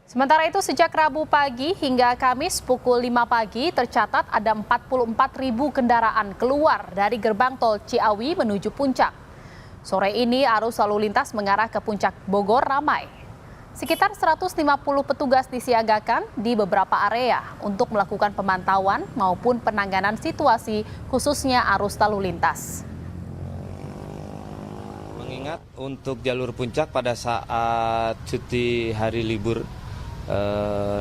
Sementara itu sejak Rabu pagi hingga Kamis pukul 5 pagi tercatat ada 44.000 kendaraan keluar dari gerbang tol Ciawi menuju Puncak. Sore ini arus lalu lintas mengarah ke Puncak Bogor ramai. Sekitar 150 petugas disiagakan di beberapa area untuk melakukan pemantauan maupun penanganan situasi khususnya arus lalu lintas. Mengingat untuk jalur Puncak pada saat cuti hari libur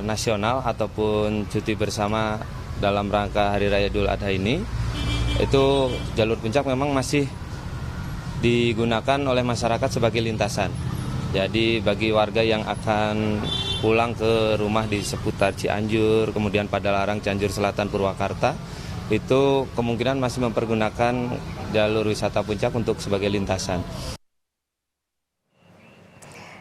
nasional ataupun cuti bersama dalam rangka Hari Raya Idul Adha ini, itu jalur Puncak memang masih digunakan oleh masyarakat sebagai lintasan. Jadi bagi warga yang akan pulang ke rumah di seputar Cianjur, kemudian Padalarang, Cianjur Selatan, Purwakarta, itu kemungkinan masih mempergunakan jalur wisata Puncak untuk sebagai lintasan.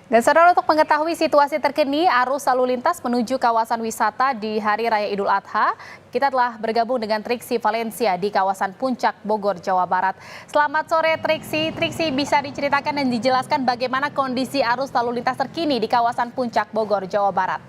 Dan saudara, untuk mengetahui situasi terkini arus lalu lintas menuju kawasan wisata di Hari Raya Idul Adha, kita telah bergabung dengan Triksi Valencia di kawasan Puncak Bogor, Jawa Barat. Selamat sore Triksi. Triksi, bisa diceritakan dan dijelaskan bagaimana kondisi arus lalu lintas terkini di kawasan Puncak Bogor, Jawa Barat?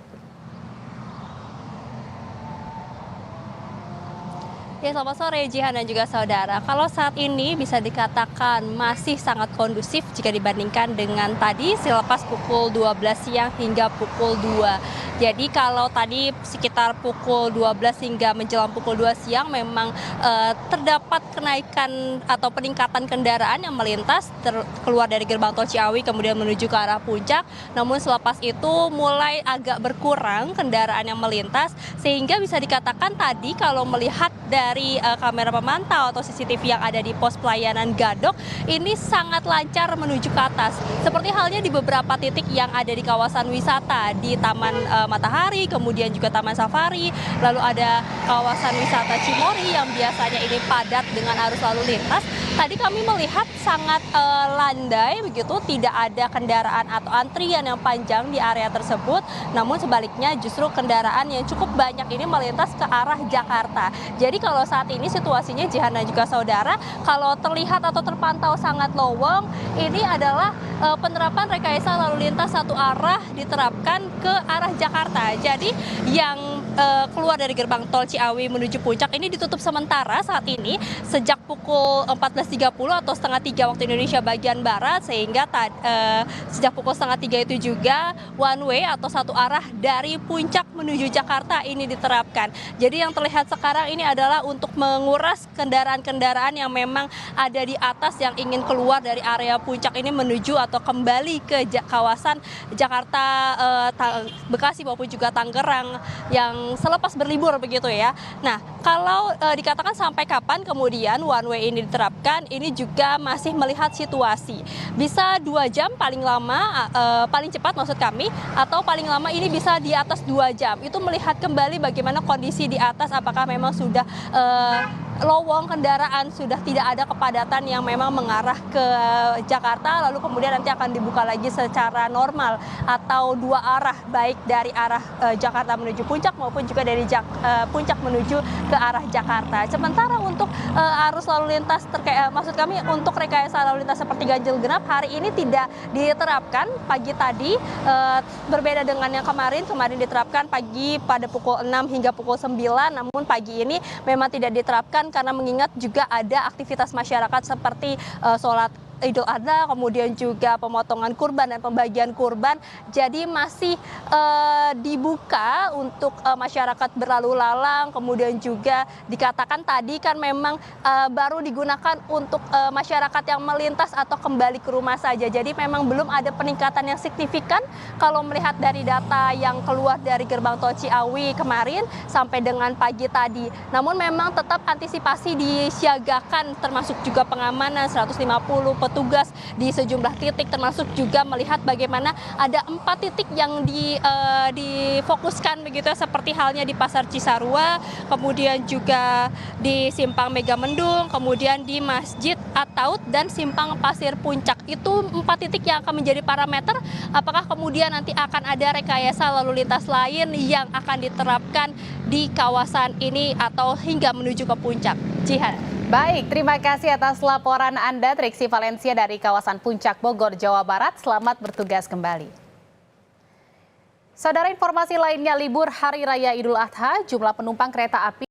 Ya, selamat sore Jihan dan juga saudara. Kalau saat ini bisa dikatakan masih sangat kondusif jika dibandingkan dengan tadi selepas pukul 12 siang hingga pukul 2. Jadi kalau tadi sekitar pukul 12 hingga menjelang pukul 2 siang memang terdapat kenaikan atau peningkatan kendaraan yang melintas keluar dari gerbang tol Ciawi kemudian menuju ke arah Puncak. Namun selepas itu mulai agak berkurang kendaraan yang melintas sehingga bisa dikatakan tadi kalau melihat dari kamera pemantau atau CCTV yang ada di pos pelayanan Gadok ini sangat lancar menuju ke atas. Seperti halnya di beberapa titik yang ada di kawasan wisata di Taman Matahari, kemudian juga Taman Safari, lalu ada kawasan wisata Cimory yang biasanya ini padat dengan arus lalu lintas. Tadi kami melihat sangat landai begitu, tidak ada kendaraan atau antrian yang panjang di area tersebut. Namun sebaliknya justru kendaraan yang cukup banyak ini melintas ke arah Jakarta. Jadi kalau saat ini situasinya Jihan dan juga saudara, kalau terlihat atau terpantau sangat lowong, ini adalah penerapan rekayasa lalu lintas satu arah diterapkan ke arah Jakarta. Jadi yang keluar dari gerbang tol Ciawi menuju Puncak ini ditutup sementara saat ini sejak pukul 14.30 atau setengah 3 waktu Indonesia bagian Barat, sehingga sejak pukul setengah 3 itu juga one way atau satu arah dari Puncak menuju Jakarta ini diterapkan. Jadi yang terlihat sekarang ini adalah untuk menguras kendaraan-kendaraan yang memang ada di atas yang ingin keluar dari area Puncak ini menuju atau kembali ke kawasan Jakarta, Bekasi maupun juga Tangerang yang selepas berlibur begitu ya. Nah, kalau dikatakan sampai kapan kemudian one way ini diterapkan, ini juga masih melihat situasi. Bisa 2 jam paling lama, paling cepat maksud kami, atau paling lama ini bisa di atas 2 jam. Itu melihat kembali bagaimana kondisi di atas, apakah memang sudah lowong kendaraan, sudah tidak ada kepadatan yang memang mengarah ke Jakarta, lalu kemudian nanti akan dibuka lagi secara normal atau 2 arah, baik dari arah Jakarta menuju Puncak maupun juga dari Puncak menuju ke arah Jakarta. Sementara untuk arus lalu lintas maksud kami untuk rekayasa lalu lintas seperti ganjil genap hari ini tidak diterapkan pagi tadi, berbeda dengan yang kemarin diterapkan pagi pada pukul 6 hingga pukul 9, namun pagi ini memang tidak diterapkan karena mengingat juga ada aktivitas masyarakat seperti sholat Idul Adha, kemudian juga pemotongan kurban dan pembagian kurban. Jadi masih dibuka untuk masyarakat berlalu lalang, kemudian juga dikatakan tadi kan memang baru digunakan untuk masyarakat yang melintas atau kembali ke rumah saja. Jadi memang belum ada peningkatan yang signifikan kalau melihat dari data yang keluar dari gerbang tol Ciawi kemarin sampai dengan pagi tadi. Namun memang tetap antisipasi disiagakan, termasuk juga pengamanan 150 petugas di sejumlah titik, termasuk juga melihat bagaimana ada 4 titik yang difokuskan begitu, seperti halnya di Pasar Cisarua, kemudian juga di Simpang Megamendung, kemudian di Masjid At-Taud dan Simpang Pasir Puncak. Itu 4 titik yang akan menjadi parameter apakah kemudian nanti akan ada rekayasa lalu lintas lain yang akan diterapkan di kawasan ini atau hingga menuju ke Puncak. Jihan. Baik, terima kasih atas laporan Anda, Triksi Valencia dari kawasan Puncak Bogor, Jawa Barat. Selamat bertugas kembali. Saudara, informasi lainnya, libur Hari Raya Idul Adha, jumlah penumpang kereta api